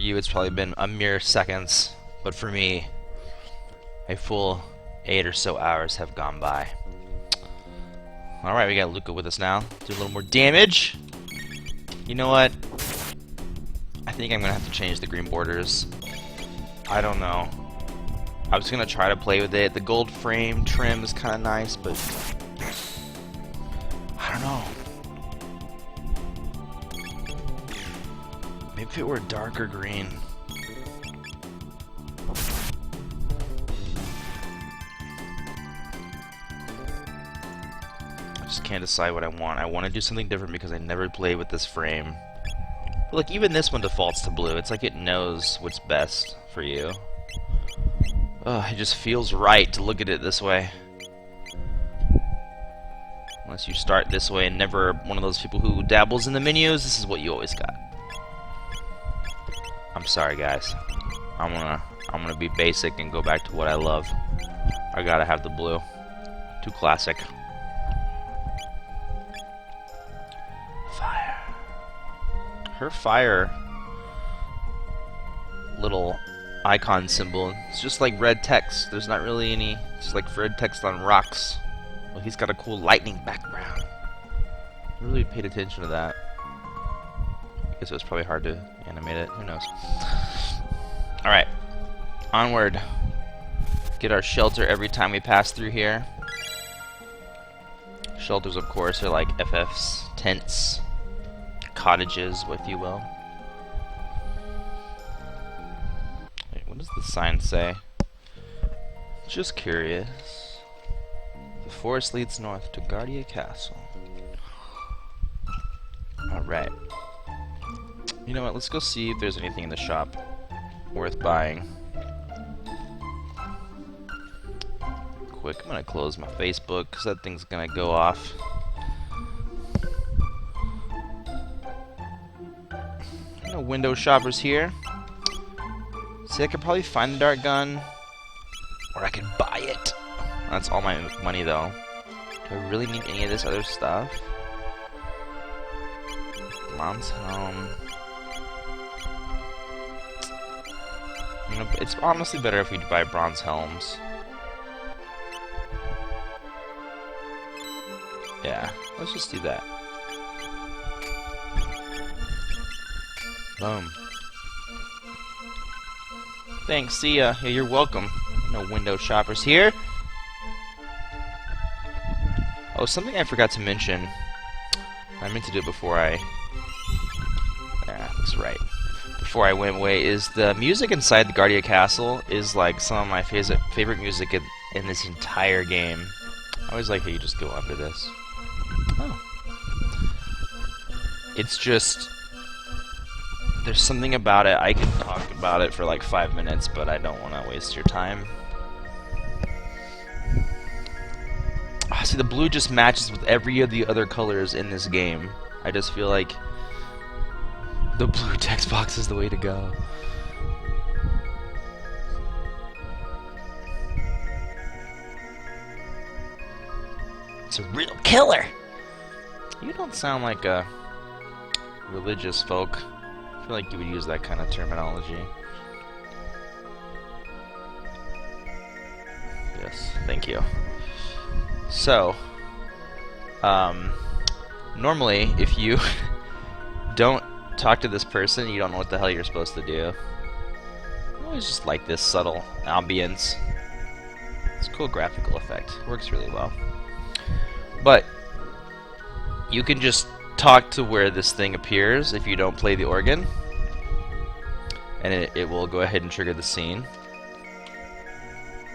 you, it's probably been a mere seconds, but for me, a full 8 or so hours have gone by. Alright, we got Luca with us now. Do a little more damage. You know what? I think I'm gonna have to change the green borders. I don't know. I was gonna try to play with it. The gold frame trim is kinda nice, but I don't know. Maybe if it were darker green. I just can't decide what I want. I want to do something different because I never played with this frame. But look, even this one defaults to blue. It's like it knows what's best for you. Ugh, it just feels right to look at it this way. Unless you start this way and never one of those people who dabbles in the menus, this is what you always got. I'm sorry, guys. I'm gonna be basic and go back to what I love. I gotta have the blue. Too classic. Fire. Her fire little icon symbol. It's just like red text. There's not really any. It's just like red text on rocks. Well, he's got a cool lightning background. I really paid attention to that. I guess it was probably hard to animate it. Who knows? Alright. Onward. Get our shelter every time we pass through here. Shelters, of course, are like FFs, tents, cottages, if you will. Wait, what does the sign say? Just curious. The forest leads north to Guardia Castle. Alright. You know what, let's go see if there's anything in the shop worth buying. Quick, I'm gonna close my Facebook because that thing's gonna go off. No window shoppers here. See, I could probably find the dart gun, or I could buy it. That's all my money though. Do I really need any of this other stuff? Mom's home. You know, it's honestly better if we buy bronze helms. Yeah, let's just do that. Boom. Thanks, see ya. Yeah, you're welcome. No window shoppers here. Oh, something I forgot to mention. I meant to do it before I... that's right. Before I went away, is the music inside the Guardia Castle is like some of my favorite music in this entire game. I always like how you just go under this. Oh. It's just... There's something about it. I could talk about it for like 5 minutes, but I don't want to waste your time. See, the blue just matches with every of the other colors in this game. I just feel like the blue text box is the way to go. It's a real killer! You don't sound like a religious folk. I feel like you would use that kind of terminology. Yes, thank you. So, normally, if you don't talk to this person, you don't know what the hell you're supposed to do. I always just like this subtle ambience. It's a cool graphical effect. Works really well. But you can just talk to where this thing appears if you don't play the organ, and it will go ahead and trigger the scene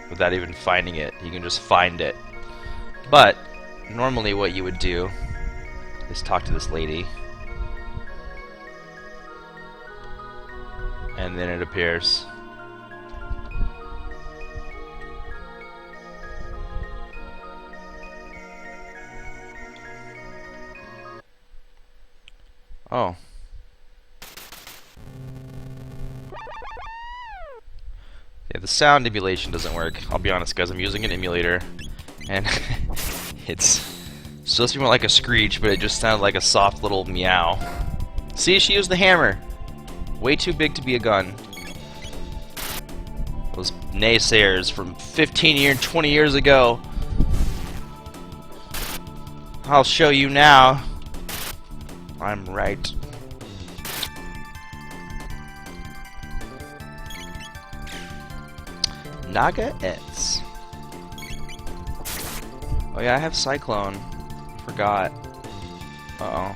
without even finding it. You can just find it. But normally what you would do is talk to this lady, and then it appears. Oh. Yeah, the sound emulation doesn't work. I'll be honest, guys, I'm using an emulator, and it's supposed to be more like a screech, but it just sounded like a soft little meow. See, she used the hammer. Way too big to be a gun. Those naysayers from 20 years ago. I'll show you now. I'm right. Naga Ets. Oh yeah, I have Cyclone. Forgot. Uh-oh.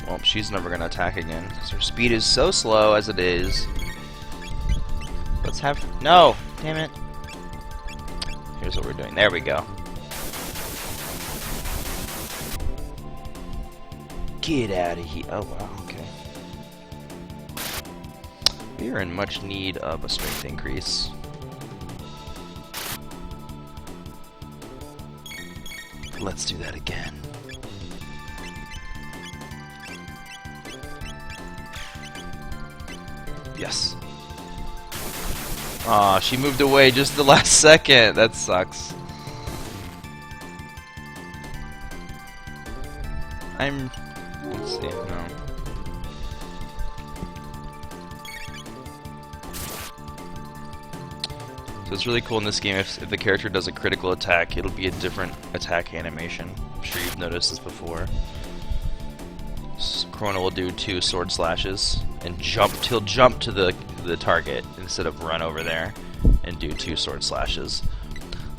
Well, she's never gonna attack again, because her speed is so slow as it is. Let's have... No! Damn it. Here's what we're doing. There we go. Get out of here. Oh, wow, okay. We are in much need of a strength increase. Let's do that again. Yes. Aw, she moved away just the last second. That sucks. Let's see, no. So it's really cool in this game if the character does a critical attack, it'll be a different attack animation. I'm sure you've noticed this before. Chrono will do 2 sword slashes and he'll jump to the target instead of run over there and do 2 sword slashes.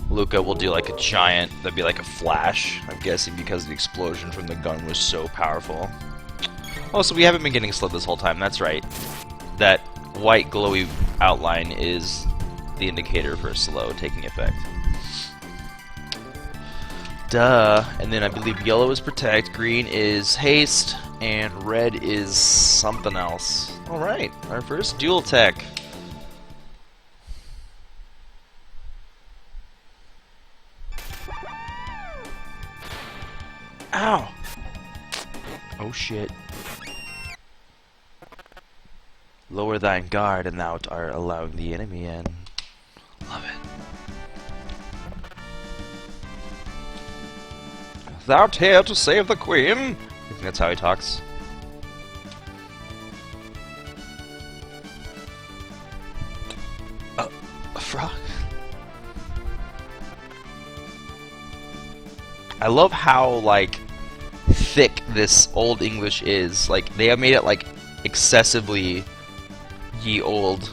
Luca will do like a giant, that'd be like a flash, I'm guessing because the explosion from the gun was so powerful. Oh, so we haven't been getting slowed this whole time, that's right. That white glowy outline is the indicator for slow taking effect. Duh. And then I believe yellow is protect, green is haste, and red is something else. Alright, our first dual tech. Ow! Oh shit. Lower thine guard and thou art allowing the enemy in. Love it. Thou'rt here to save the queen? I think that's how he talks. A frog? I love how, like, thick this Old English is. Like, they have made it, like, excessively ye old.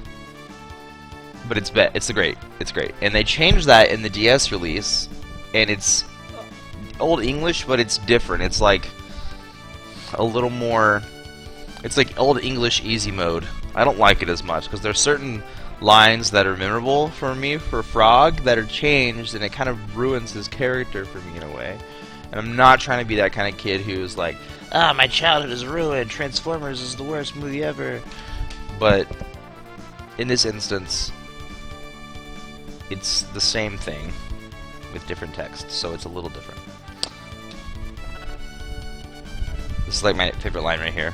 But it's great. It's great. And they changed that in the DS release, and it's Old English, but it's different. It's like a little more... It's like Old English easy mode. I don't like it as much, because there's certain lines that are memorable for me, for Frog, that are changed, and it kind of ruins his character for me in a way. And I'm not trying to be that kind of kid who's like, ah, my childhood is ruined, Transformers is the worst movie ever. But in this instance, it's the same thing with different text, so it's a little different. This is like my favorite line right here.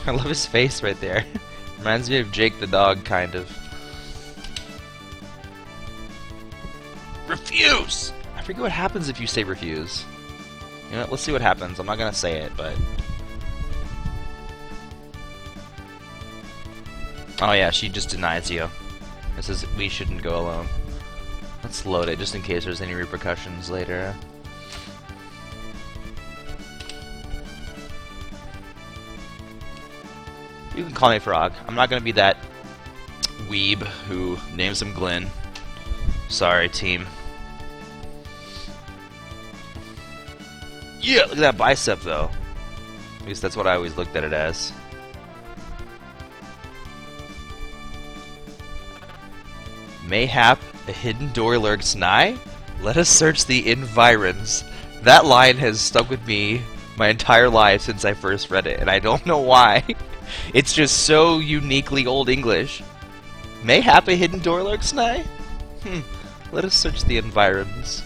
I love his face right there. Reminds me of Jake the dog, kind of. Refuse! I forget what happens if you say refuse. You know, let's see what happens. I'm not gonna say it, but... Oh yeah, she just denies you. It says we shouldn't go alone. Let's load it, just in case there's any repercussions later. You can call me Frog. I'm not gonna be that weeb who names him Glenn. Sorry, team. Yeah, look at that bicep, though. At least that's what I always looked at it as. Mayhap a hidden door lurks nigh? Let us search the environs. That line has stuck with me my entire life since I first read it, and I don't know why. It's just so uniquely Old English. Mayhap a hidden door lurks nigh? Let us search the environs.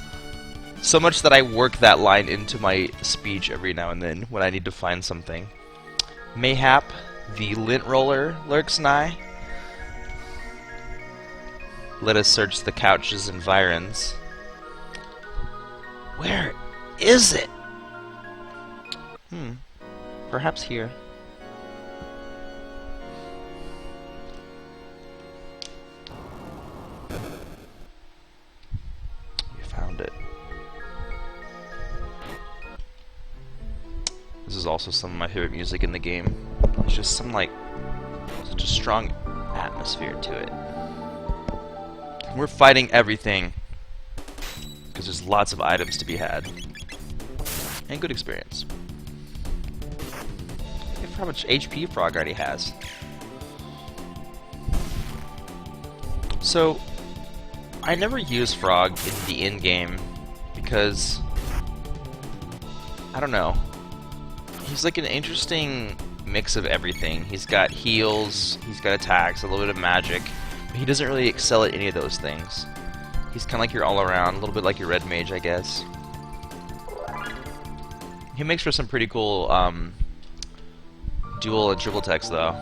So much that I work that line into my speech every now and then when I need to find something. Mayhap the lint roller lurks nigh? Let us search the couch's environs. Where is it? Perhaps here. You found it. This is also some of my favorite music in the game. It's just some, like, such a strong atmosphere to it. We're fighting everything because there's lots of items to be had. And good experience. Look at how much HP Frog already has. So, I never use Frog in the in-game because, I don't know, he's like an interesting mix of everything. He's got heals, he's got attacks, a little bit of magic, but he doesn't really excel at any of those things. He's kind of like your all-around, a little bit like your red mage, I guess. He makes for some pretty cool dual and triple techs, though.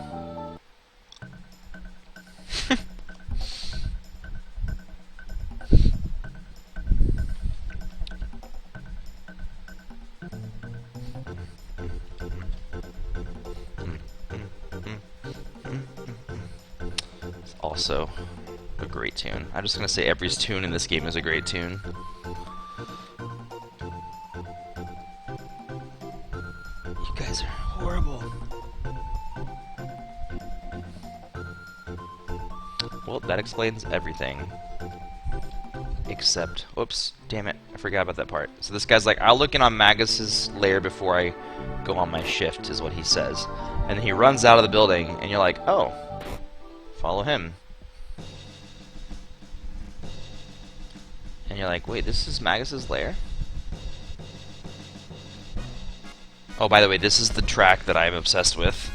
It's also a great tune. I'm just gonna say every tune in this game is a great tune. You guys are horrible. Well, that explains everything. Except, whoops, damn it, I forgot about that part. So this guy's like, I'll look in on Magus's lair before I go on my shift, is what he says. And then he runs out of the building, and you're like, oh, follow him. And you're like, wait, this is Magus's lair? Oh, by the way, this is the track that I'm obsessed with.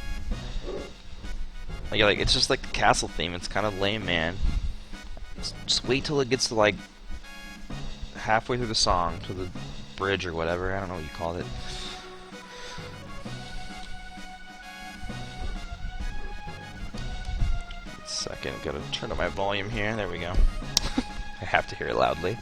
Like, you're like, it's just like the castle theme. It's kind of lame, man. Just wait till it gets to, like, halfway through the song, to the bridge or whatever. I don't know what you called it. Second, gotta turn up my volume here. There we go. I have to hear it loudly.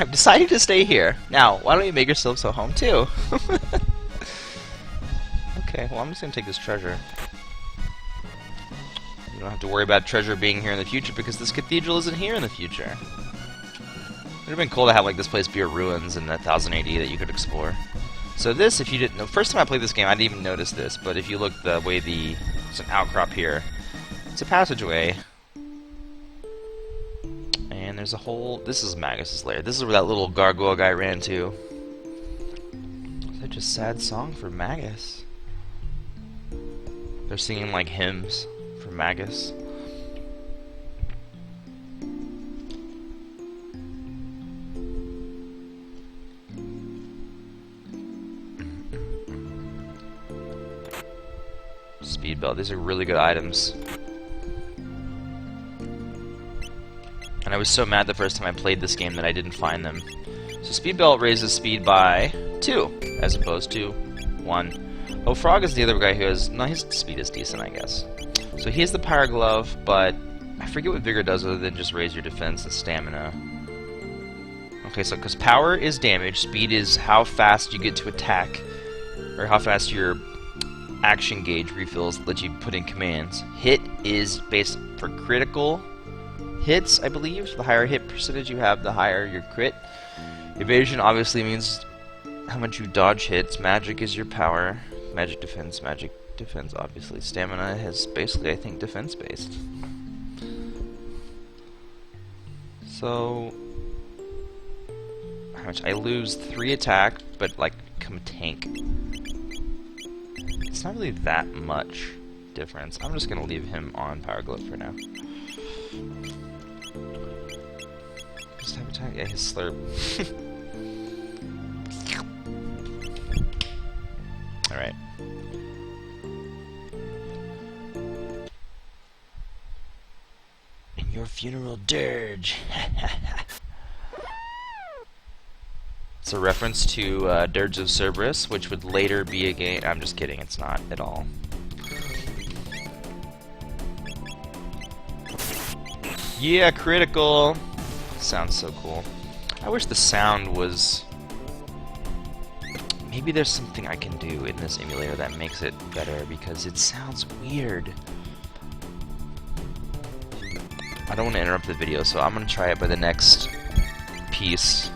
I've decided to stay here. Now, why don't you make yourself so home too? Okay, well I'm just gonna take this treasure. You don't have to worry about treasure being here in the future because this cathedral isn't here in the future. It would have been cool to have like this place be a ruins in 1000 AD that you could explore. So this, if you didn't know, first time I played this game I didn't even notice this, but if you look the way there's an outcrop here, it's a passageway. And there's a whole, this is Magus's lair. This is where that little gargoyle guy ran to. Such a sad song for Magus. They're singing like hymns for Magus. Speed belt. These are really good items. And I was so mad the first time I played this game that I didn't find them. So speed belt raises speed by 2 as opposed to 1. Oh, Frog is the other guy who has... No, his speed is decent, I guess. So he has the Power Glove, but I forget what Vigor does other than just raise your defense and stamina. Okay, so because power is damage, speed is how fast you get to attack, or how fast your action gauge refills that let you put in commands. Hit is based for critical hits, I believe. So the higher hit percentage you have, the higher your crit. Evasion obviously means how much you dodge hits. Magic is your power. Magic defense, obviously. Stamina is basically, I think, defense based. So how much? I lose 3 attack, but like become a tank. It's not really that much difference. I'm just gonna leave him on Power Glove for now. His type attack? Yeah, his slurp. Alright. In your funeral dirge. It's a reference to Dirge of Cerberus, which would later be a game. I'm just kidding, it's not at all. Yeah, critical! Sounds so cool. I wish the sound was... Maybe there's something I can do in this emulator that makes it better, because it sounds weird. I don't want to interrupt the video, so I'm going to try it by the next piece.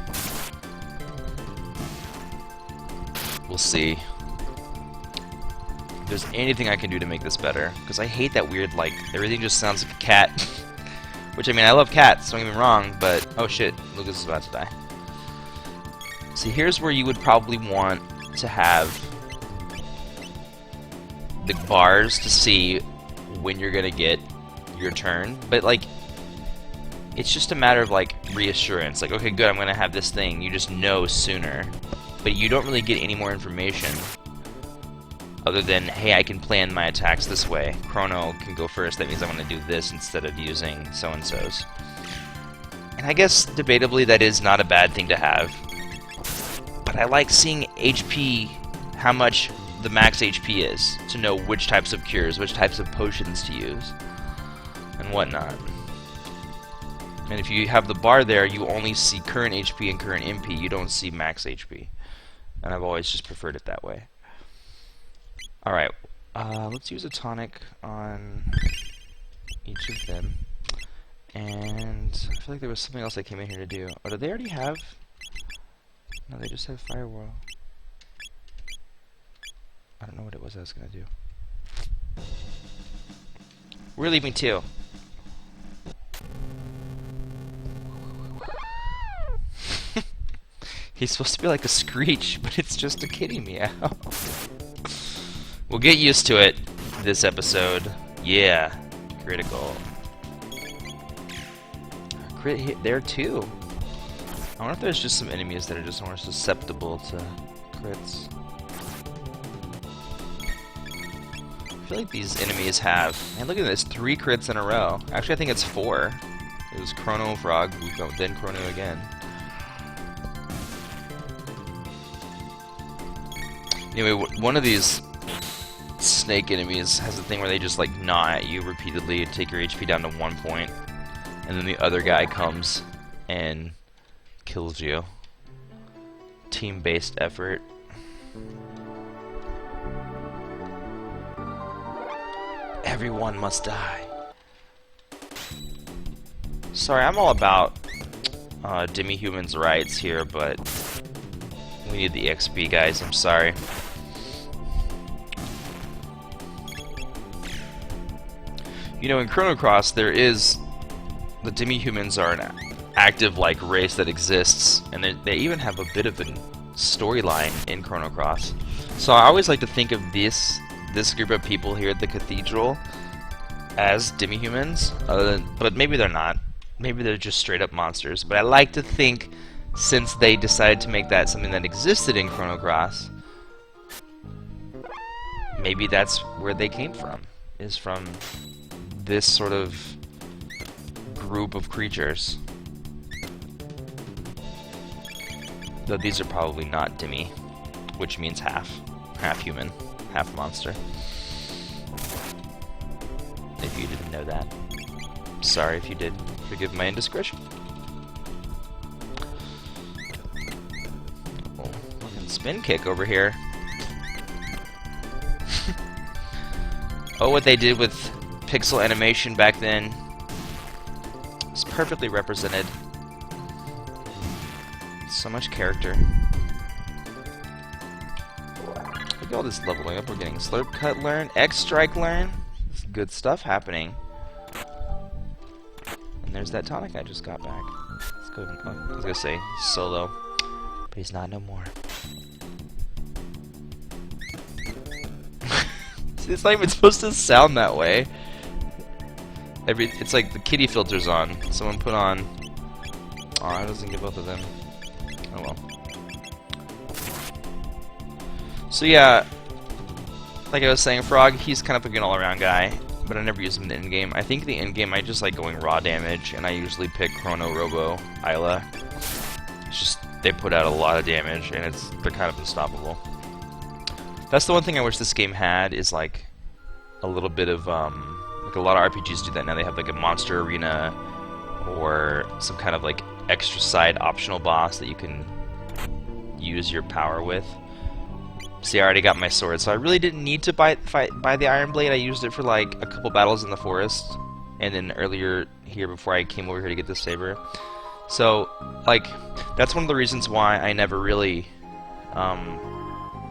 We'll see if there's anything I can do to make this better, because I hate that weird, like, everything just sounds like a cat. Which, I mean, I love cats, don't get me wrong, but... Oh shit, Lucas is about to die. See, here's where you would probably want to have the bars to see when you're gonna get your turn, but, like, it's just a matter of, like, reassurance. Like, okay, good, I'm gonna have this thing. You just know sooner. But you don't really get any more information other than, hey, I can plan my attacks this way. Chrono can go first. That means I'm going to do this instead of using so-and-so's. And I guess, debatably, that is not a bad thing to have. But I like seeing HP, how much the max HP is, to know which types of cures, which types of potions to use, and whatnot. And if you have the bar there, you only see current HP and current MP. You don't see max HP. And I've always just preferred it that way. Alright, let's use a tonic on each of them. And I feel like there was something else I came in here to do. Oh, did they already have? No, they just have Firewall. I don't know what it was I was going to do. We're leaving too. He's supposed to be like a Screech, but it's just a kitty meow. We'll get used to it this episode. Yeah, critical. Crit hit there too. I wonder if there's just some enemies that are just more susceptible to crits. I feel like these enemies have... Man, look at this, 3 crits in a row. Actually, I think it's 4. It was Chrono, Frog, then Chrono again. Anyway, one of these snake enemies has a thing where they just like gnaw at you repeatedly and take your HP down to 1 point, and then the other guy comes and kills you. Team-based effort. Everyone must die. Sorry, I'm all about demi-humans' rights here, but we need the XP, guys. I'm sorry. You know, in Chrono Cross, there is... The demi-humans are an active, like, race that exists, and they even have a bit of a storyline in Chrono Cross. So I always like to think of this group of people here at the cathedral as demi-humans, but maybe they're not. Maybe they're just straight-up monsters. But I like to think, since they decided to make that something that existed in Chrono Cross, maybe that's where they came from, is from this sort of group of creatures. Though these are probably not demi, which means half human, half monster. If you didn't know that. Sorry if you did. Forgive my indiscretion. Oh, fucking spin kick over here. Oh, what they did with pixel animation back then is perfectly represented. So much character. Look at all this leveling up. We're getting Slurp Cut learn, X Strike learn. There's good stuff happening. And there's that tonic I just got back. Let's go. Oh, I was gonna say solo, but he's not no more. See, it's not even supposed to sound that way. It's like the kitty filter's on. Someone put on. Oh, it doesn't get both of them. Oh well. So yeah, like I was saying, Frog, he's kind of like an all-around guy, but I never use him in the end-game. I think the end-game I just like going raw damage, and I usually pick Chrono, Robo, Isla. It's just, they put out a lot of damage, and they're kind of unstoppable. That's the one thing I wish this game had, is like a little bit of, like a lot of RPGs do that now. They have like a monster arena, or some kind of like extra side optional boss that you can use your power with. See, I already got my sword, so I really didn't need to buy the Iron Blade. I used it for like a couple battles in the forest, and then earlier here before I came over here to get the saber. So, like, that's one of the reasons why I never really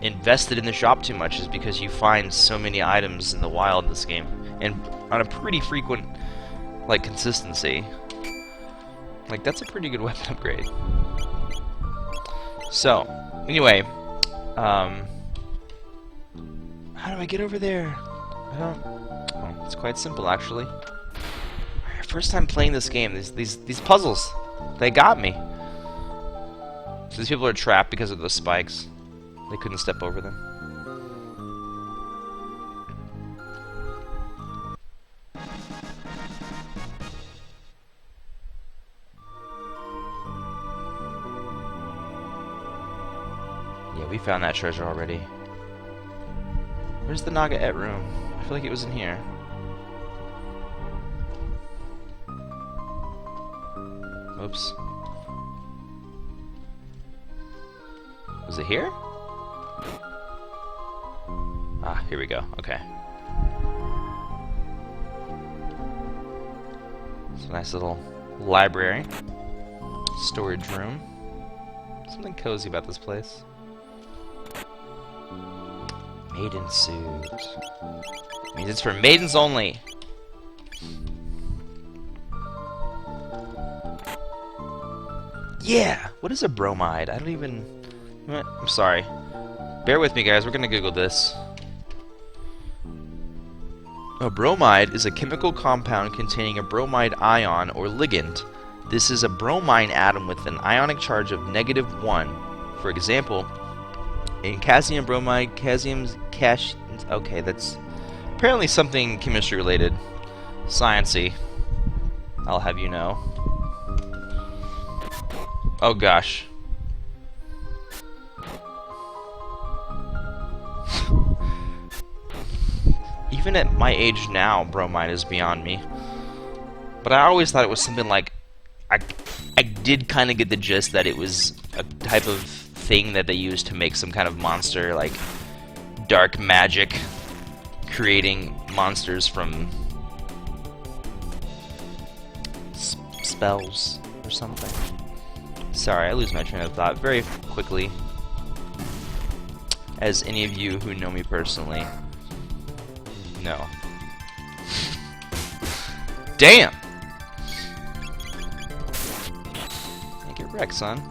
invested in the shop too much, is because you find so many items in the wild in this game, and on a pretty frequent, like, consistency. Like, that's a pretty good weapon upgrade. So, anyway, how do I get over there? I don't... Well, it's quite simple, actually. First time playing this game, these puzzles, they got me. So these people are trapped because of those spikes. They couldn't step over them. Yeah, we found that treasure already. Where's the Naga-et room? I feel like it was in here. Oops. Was it here? Ah, here we go. Okay. It's a nice little library. Storage room. Something cozy about this place. Maiden suit. Means it's for maidens only. Yeah! What is a bromide? I don't even... I'm sorry. Bear with me, guys. We're gonna Google this. A bromide is a chemical compound containing a bromide ion or ligand. This is a bromine atom with an ionic charge of -1. For example, in calcium bromide, okay, that's apparently something chemistry related. Science-y. I'll have you know. Oh gosh. Even at my age now, bromide is beyond me. But I always thought it was something like... I did kind of get the gist that it was a type of thing that they used to make some kind of monster, like dark magic, creating monsters from spells or something. Sorry, I lose my train of thought very quickly. As any of you who know me personally know. Damn! Get wrecked, son.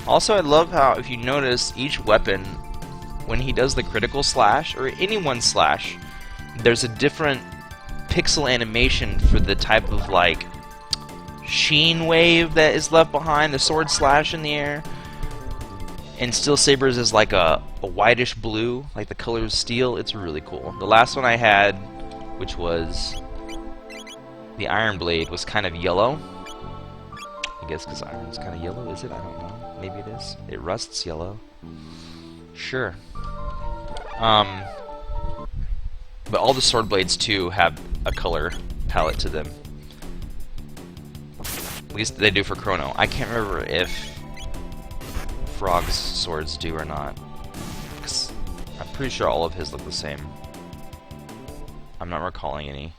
Also, I love how, if you notice, each weapon, when he does the critical slash, or any one slash, there's a different pixel animation for the type of, like, sheen wave that is left behind the sword slash in the air. And Steel Sabers is like a whitish blue, like the color of steel. It's really cool. The last one I had, which was the Iron Blade, was kind of yellow. I guess because iron's kind of yellow, is it? I don't know. Maybe it is. It rusts yellow. Sure. But all the sword blades too have a color palette to them. At least they do for Chrono. I can't remember if Frog's swords do or not. 'Cause I'm pretty sure all of his look the same. I'm not recalling any.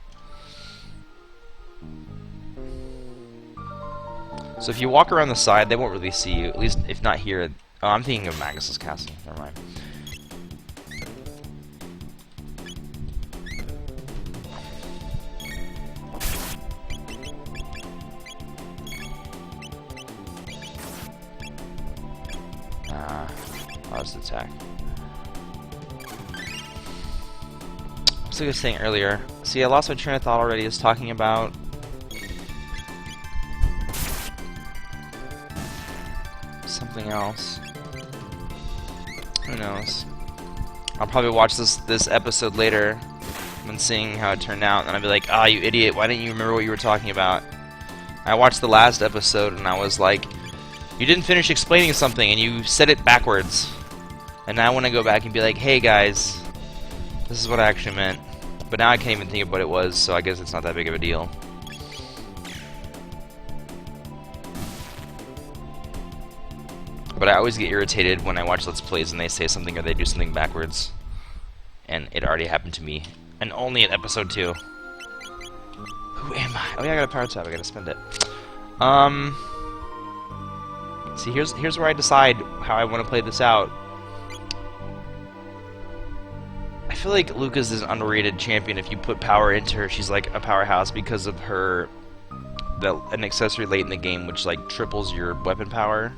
So if you walk around the side, they won't really see you. At least, if not here. Oh, I'm thinking of Magnus's castle. Never mind. Pause attack. What's I was saying earlier? See, I lost my train of thought already. Is talking about something else. Who knows? I'll probably watch this episode later when seeing how it turned out, and I'll be like, "Ah, you idiot! Why didn't you remember what you were talking about?" I watched the last episode, and I was like, "You didn't finish explaining something, and you said it backwards." And now I want to go back and be like, "Hey guys, this is what I actually meant." But now I can't even think of what it was, so I guess it's not that big of a deal. But I always get irritated when I watch Let's Plays and they say something or they do something backwards. And it already happened to me. And only in episode 2. Who am I? Oh yeah, I got a power tab. I gotta spend it. See, here's where I decide how I want to play this out. I feel like Lucas is an underrated champion. If you put power into her, she's like a powerhouse because of her an accessory late in the game which like triples your weapon power.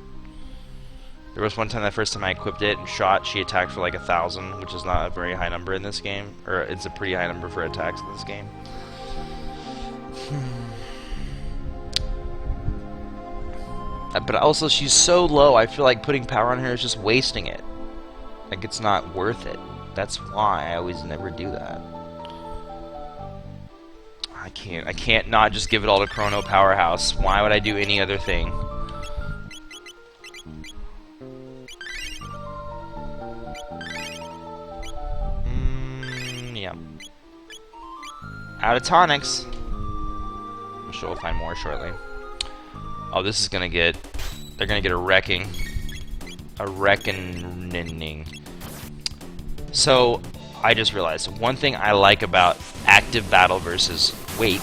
There was one time, the first time I equipped it and shot, she attacked for like 1,000, which is not a very high number in this game. Or it's a pretty high number for attacks in this game. But also, she's so low, I feel like putting power on her is just wasting it. Like, it's not worth it. That's why I always never do that. I can't not just give it all to Chrono Powerhouse. Why would I do any other thing? Yeah. Out of tonics. I'm sure we'll find more shortly. Oh, this is gonna get... They're gonna get a wrecking. A reckoning. So, I just realized, one thing I like about active battle versus wait,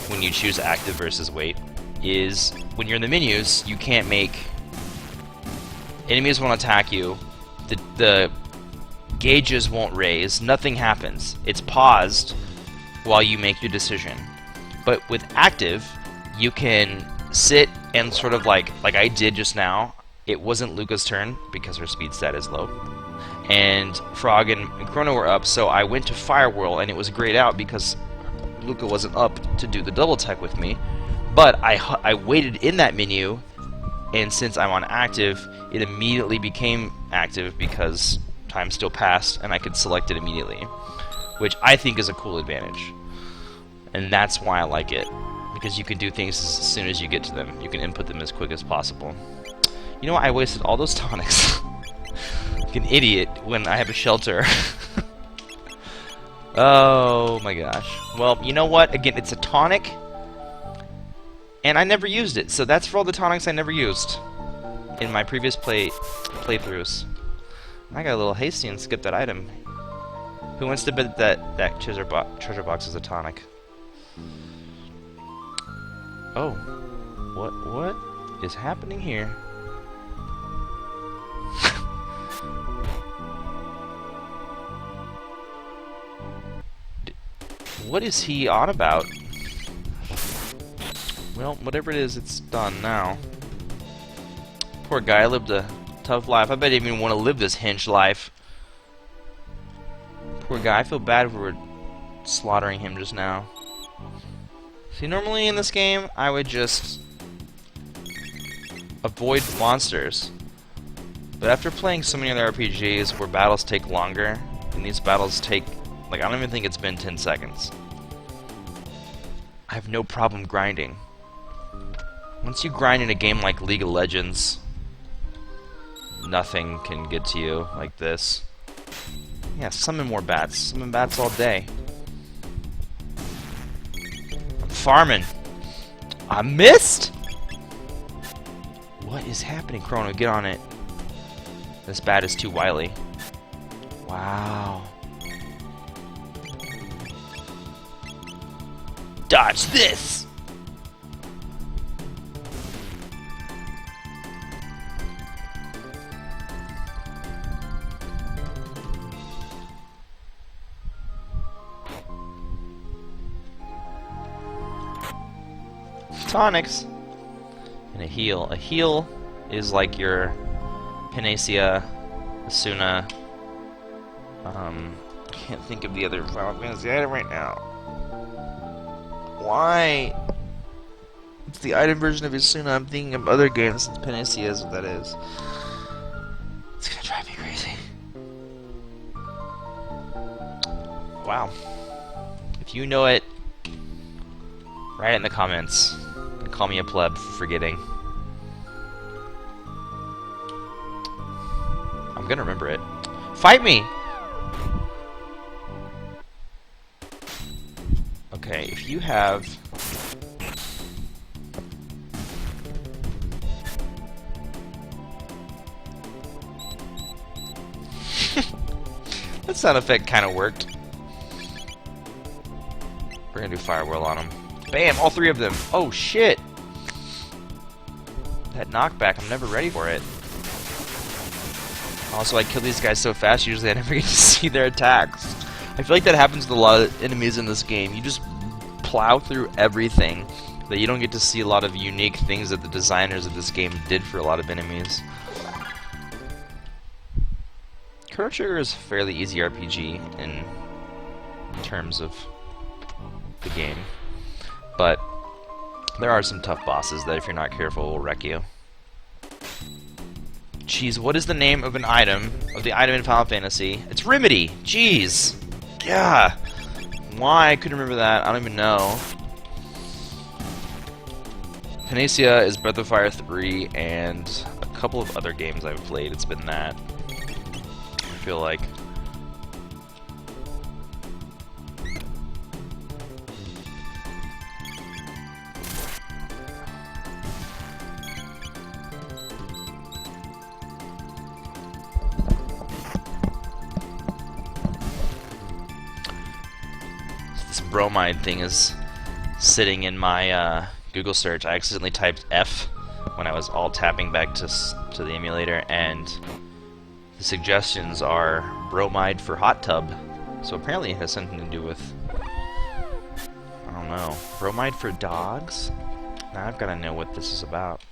when you choose active versus wait, is when you're in the menus, you can't make... Enemies won't attack you. The gauges won't raise. Nothing happens. It's paused while you make your decision. But with active, you can sit and sort of like I did just now. It wasn't Luca's turn because her speed stat is low, and Frog and Chrono were up, so I went to Fire Whirl, and it was grayed out because Luca wasn't up to do the double tech with me. But I waited in that menu, and since I'm on active, it immediately became active because time still passed, and I could select it immediately, which I think is a cool advantage. And that's why I like it, because you can do things as soon as you get to them. You can input them as quick as possible. You know what? I wasted all those tonics. Like an idiot when I have a shelter. Oh my gosh. Well, you know what? Again, it's a tonic, and I never used it, so that's for all the tonics I never used in my previous playthroughs. I got a little hasty and skipped that item. Who wants to bet that treasure box is a tonic? Oh, what is happening here? What is he on about? Well, whatever it is, it's done now. Poor guy lived a tough life. I bet he didn't even want to live this hench life. Poor guy. I feel bad for slaughtering him just now. See, normally in this game, I would just avoid monsters. But after playing so many other RPGs where battles take longer, and these battles take, like, I don't even think it's been 10 seconds. I have no problem grinding. Once you grind in a game like League of Legends, nothing can get to you like this. Yeah, summon more bats. Summon bats all day. I'm farming. I missed? What is happening, Chrono? Get on it. This bat is too wily. Wow. Dodge this! Tonics! And a heal. A heal is like your Panacea, Asuna. Can't think of the other Final Fantasy item right now. Why? It's the item version of Asuna. I'm thinking of other games. It's Panacea is what that is. It's gonna drive me crazy. Wow. If you know it, write it in the comments. And call me a pleb for forgetting. I'm gonna remember it. Fight me! Okay, if you have... That sound effect kind of worked. We're gonna do Fire Whirl on them. Bam! All three of them! Oh shit! That knockback, I'm never ready for it. Also, I kill these guys so fast, usually I never get to see their attacks. I feel like that happens with a lot of enemies in this game. You just plow through everything, that you don't get to see a lot of unique things that the designers of this game did for a lot of enemies. Chrono Trigger is a fairly easy RPG in terms of the game, but there are some tough bosses that if you're not careful will wreck you. Jeez, what is the name of an item, of the item in Final Fantasy? It's Remedy! Jeez! Yeah! Why? I couldn't remember that. I don't even know. Panacea is Breath of Fire 3 and a couple of other games I've played. It's been that. I feel like. This bromide thing is sitting in my Google search. I accidentally typed F when I was all tapping back to the emulator, and the suggestions are bromide for hot tub. So apparently it has something to do with, I don't know, bromide for dogs? Now I've got to know what this is about.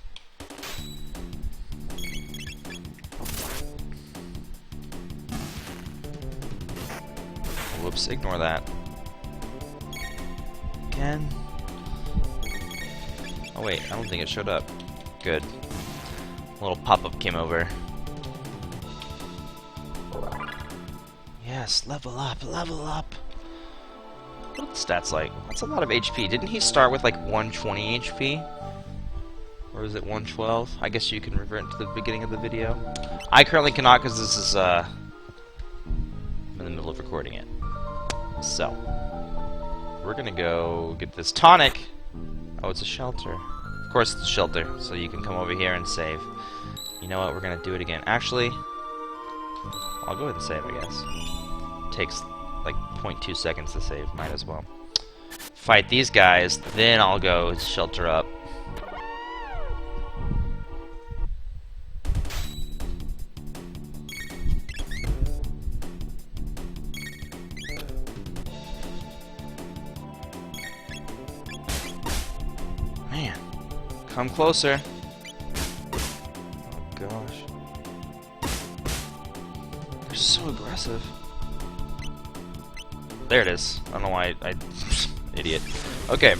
Whoops, ignore that. Again? Oh wait, I don't think it showed up. Good. A little pop-up came over. Yes, level up, level up! What are the stats like? That's a lot of HP. Didn't he start with like 120 HP? Or is it 112? I guess you can revert to the beginning of the video. I currently cannot because this is, I'm in the middle of recording it. So, we're gonna go get this tonic. Oh, it's a shelter. Of course it's a shelter, so you can come over here and save. You know what, we're gonna do it again. Actually, I'll go ahead and save, I guess. Takes like 0.2 seconds to save, might as well. Fight these guys, then I'll go shelter up. Man, come closer. Oh gosh. They're so aggressive. There it is. I don't know why I idiot. Okay.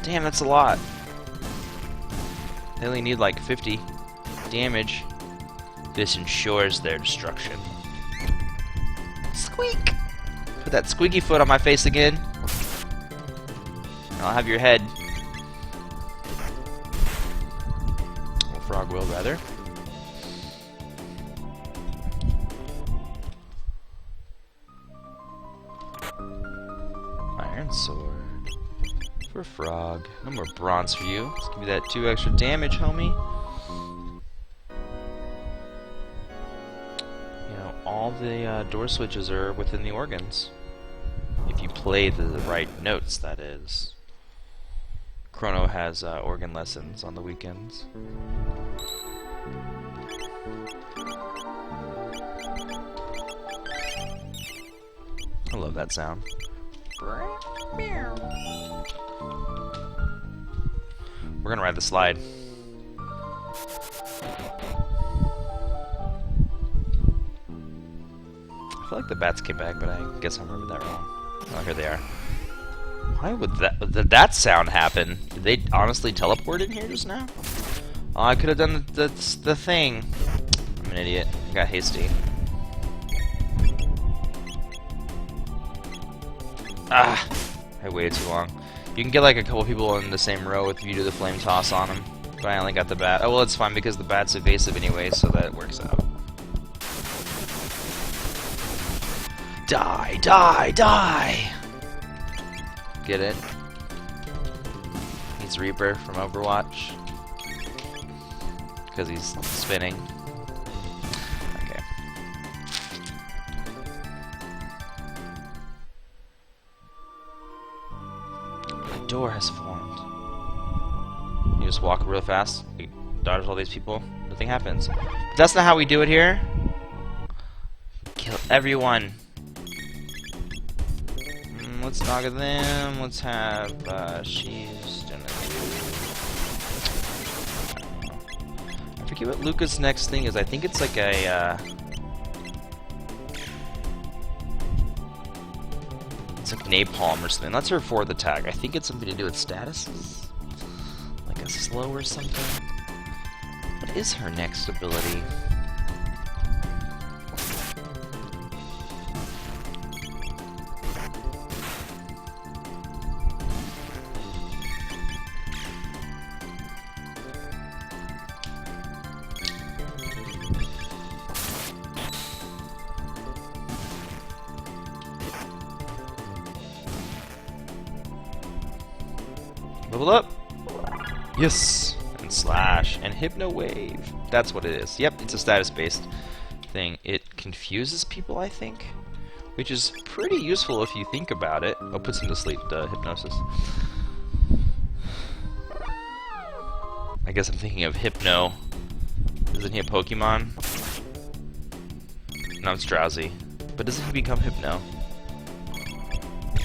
Damn, that's a lot. They only need like 50 damage. This ensures their destruction. Squeak! Put that squeaky foot on my face again. I'll have your head. Or frog will, rather. Iron sword. For frog. No more bronze for you. Let's give you that 2 extra damage, homie. You know, all the door switches are within the organs. If you play the right notes, that is. Chrono has organ lessons on the weekends. I love that sound. We're gonna ride the slide. I feel like the bats came back, but I guess I remembered that wrong. Oh, here they are. Why would that sound happen? Did they honestly teleport in here just now? Oh, I could have done the thing. I'm an idiot. I got hasty. Ah! I waited too long. You can get like a couple people in the same row if you do the flame toss on them. But I only got the bat. Oh well, it's fine because the bat's evasive anyway, so that works out. Die! Die! Die! Get it? He's Reaper from Overwatch. Because he's spinning. door has formed. You just walk real fast, you dodge all these people, nothing happens. But that's not how we do it here. Kill everyone. Let's knock at them. Let's have, she's gonna do... I forget what Luca's next thing is. I think it's like a, it's like napalm or something. That's her fourth attack. I think it's something to do with statuses. Like a slow or something. What is her next ability? Level up! Yes! And slash. And hypno wave. That's what it is. Yep, it's a status-based thing. It confuses people, I think. Which is pretty useful if you think about it. Oh, puts him to sleep, hypnosis. I guess I'm thinking of Hypno. Isn't he a Pokemon? No, it's Drowsy. But doesn't he become Hypno?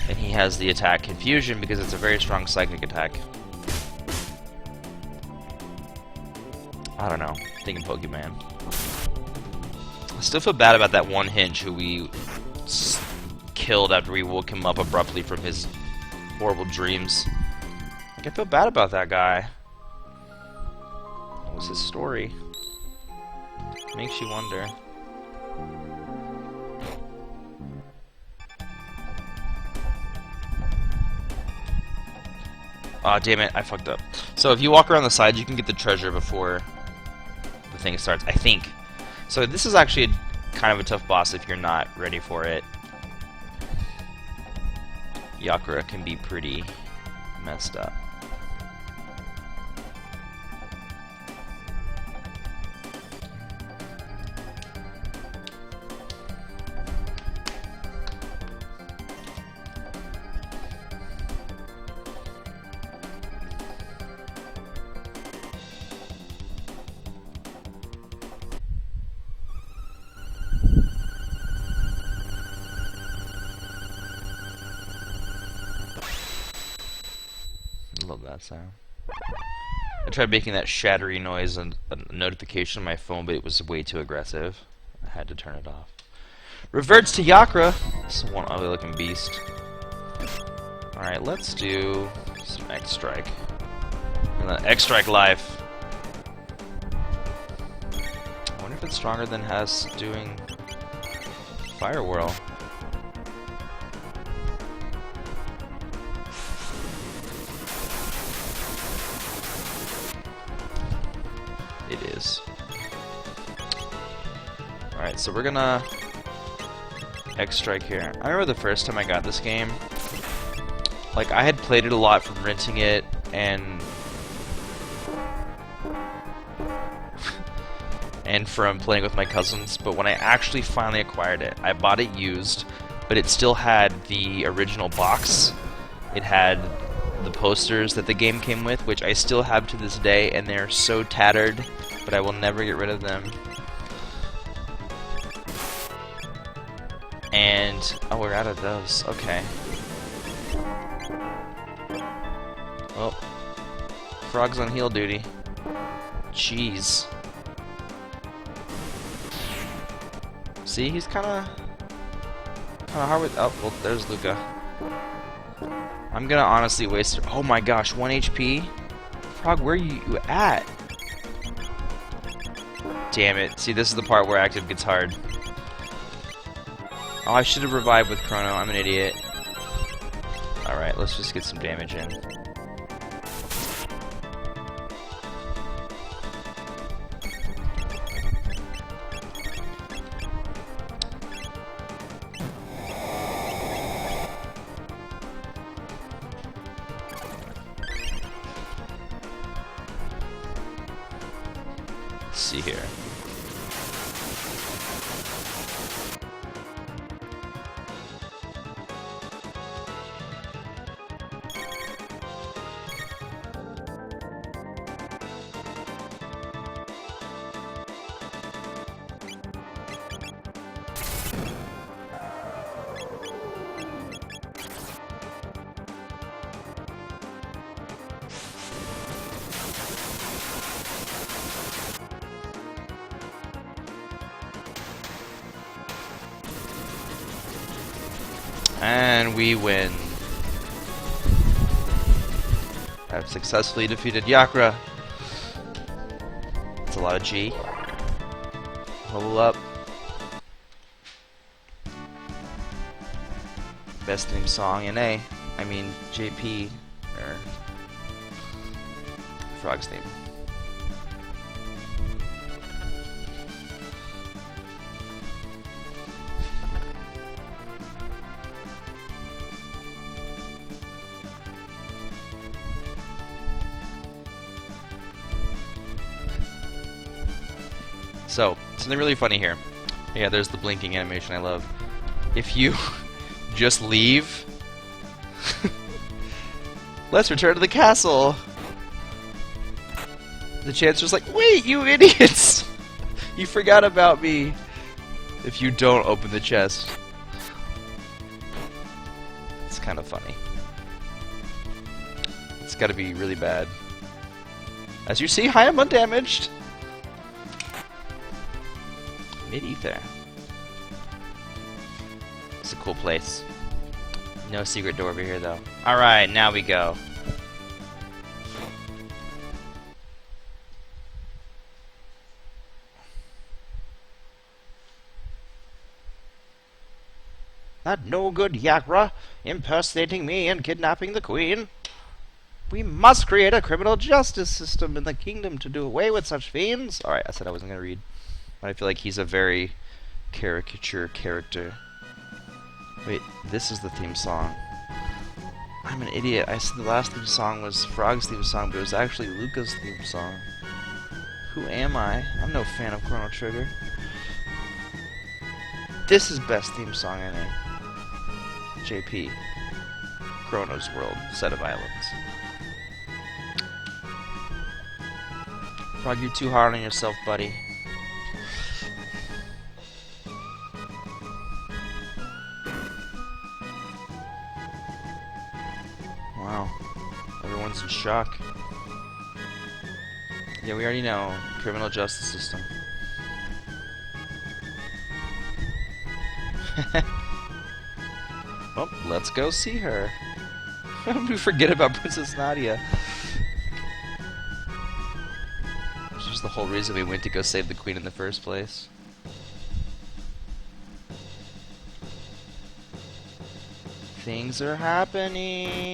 And he has the attack Confusion because it's a very strong psychic attack. I don't know. Thinking Pokemon. I still feel bad about that one Hinge who we killed after we woke him up abruptly from his horrible dreams. Like, I feel bad about that guy. What was his story? Makes you wonder. Aw, damn it, I fucked up. So if you walk around the sides, you can get the treasure before the thing starts, I think. So this is actually kind of a tough boss if you're not ready for it. Yakura can be pretty messed up. Love that sound. I tried making that shattery noise and a notification on my phone, but it was way too aggressive. I had to turn it off. Reverts to Yakura. This is one ugly looking beast. Alright, let's do some X-Strike. X-Strike life. I wonder if it's stronger than Hess doing Fire Whirl. It is. Alright, so we're gonna X-Strike here. I remember the first time I got this game, like, I had played it a lot from renting it and from playing with my cousins, but when I actually finally acquired it, I bought it used, but it still had the original box. It had the posters that the game came with, which I still have to this day, and they're so tattered, but I will never get rid of them. And oh, we're out of those. Okay. Well, Frog's on heal duty. Jeez. See, he's kind of hard with. Oh, well, there's Luca. I'm gonna honestly waste. Oh my gosh, 1 HP. Frog, where are you at? Damn it. See, this is the part where active gets hard. Oh, I should have revived with Chrono. I'm an idiot. Alright, let's just get some damage in. Let's see here. And we win. I've successfully defeated Yakra. It's a lot of G. Level up. Best theme song in A. I mean JP or Frog's theme. So, something really funny here. Yeah, there's the blinking animation I love. If you just leave, let's return to the castle. The Chancellor's like, wait, you idiots! You forgot about me. If you don't open the chest. It's kind of funny. It's gotta be really bad. As you see, I am undamaged. Mid-ether. It's a cool place. No secret door over here, though. Alright, now we go. That no good Yakra impersonating me and kidnapping the queen. We must create a criminal justice system in the kingdom to do away with such fiends. Alright, I said I wasn't going to read. But I feel like he's a very caricature character. Wait, this is the theme song. I'm an idiot. I said the last theme song was Frog's theme song, but it was actually Luca's theme song. Who am I? I'm no fan of Chrono Trigger. This is best theme song in it. JP. Chrono's World. Set of islands. Frog, you're too hard on yourself, buddy. Wow. Everyone's in shock. Yeah, we already know. Criminal justice system. Well, let's go see her. How did we forget about Princess Nadia? This was the whole reason we went to go save the queen in the first place. Things are happening.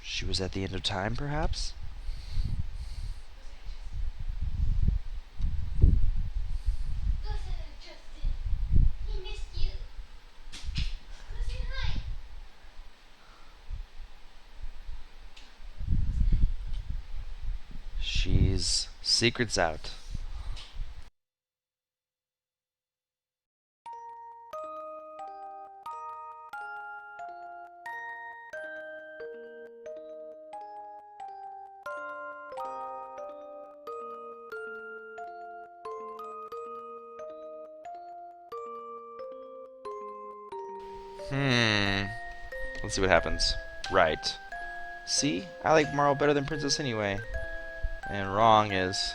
She was at the end of time, perhaps? She's secrets out. Let's see what happens. Right. See? I like Marl better than Princess anyway. And wrong is...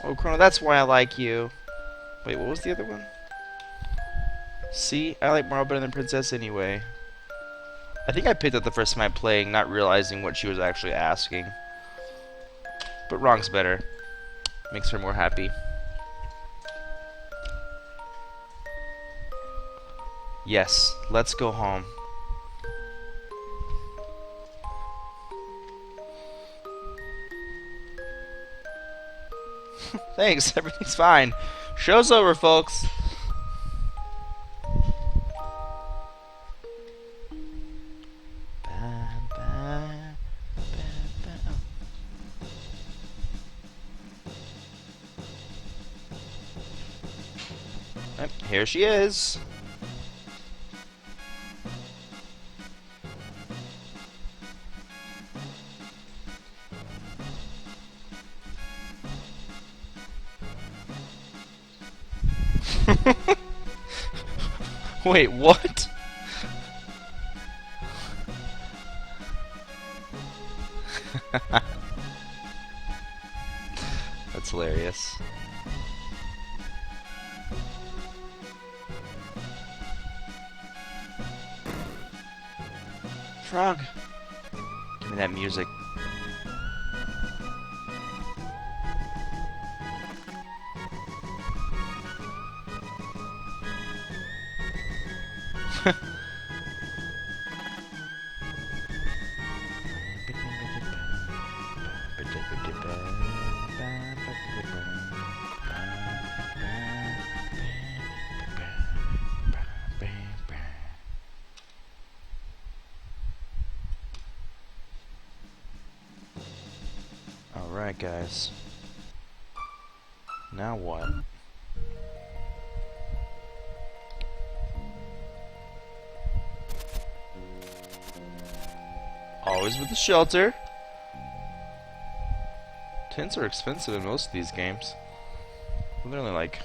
Oh, Chrono, that's why I like you. Wait, what was the other one? See? I like Marl better than Princess anyway. I think I picked up the first time I playing, not realizing what she was actually asking. But wrong's better. Makes her more happy. Yes, let's go home. Thanks, everything's fine. Show's over, folks. Here she is. Wait, what? That's hilarious. Frog! Give me that music. Alright, guys. Now what? Always with the shelter. Tints are expensive in most of these games. They're only like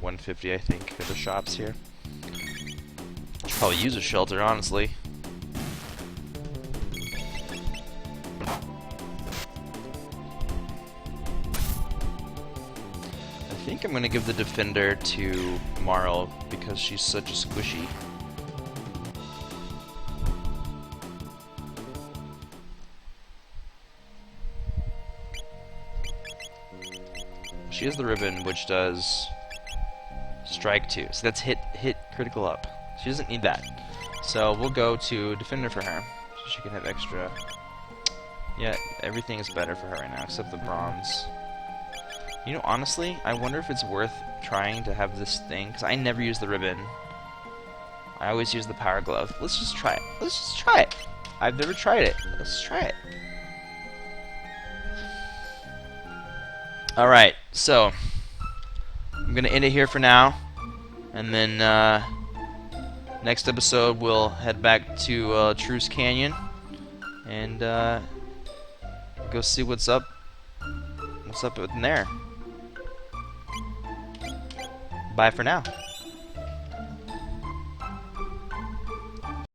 $150, I think, at the shops here. Should probably use a shelter, honestly. I think I'm gonna give the defender to Marl because she's such a squishy. She has the ribbon, which does strike 2. So that's hit critical up. She doesn't need that. So we'll go to defender for her, so she can have extra. Yeah, everything is better for her right now, except the bronze. You know, honestly, I wonder if it's worth trying to have this thing, because I never use the ribbon. I always use the power glove. Let's just try it. Let's just try it. I've never tried it. Let's try it. Alright, so I'm going to end it here for now, and then next episode we'll head back to Truce Canyon and go see what's up in there. Bye for now.